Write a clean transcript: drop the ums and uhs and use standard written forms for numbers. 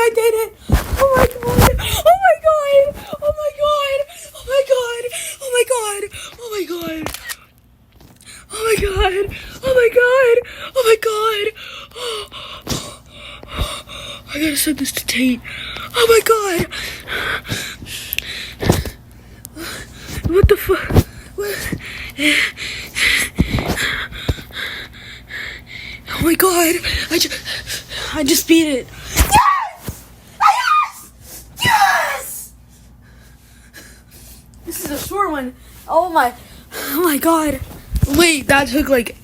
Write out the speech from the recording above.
I did it. Oh my god. Oh my god. Oh my god. Oh my god. Oh my god. Oh my god. Oh my god. Oh my god. Oh my god. I gotta send this to Tate. Oh my god. What the fuck? Oh my god. I just beat it. Yes! Yes! Yes! This is a short one. Oh my god. Wait, that took like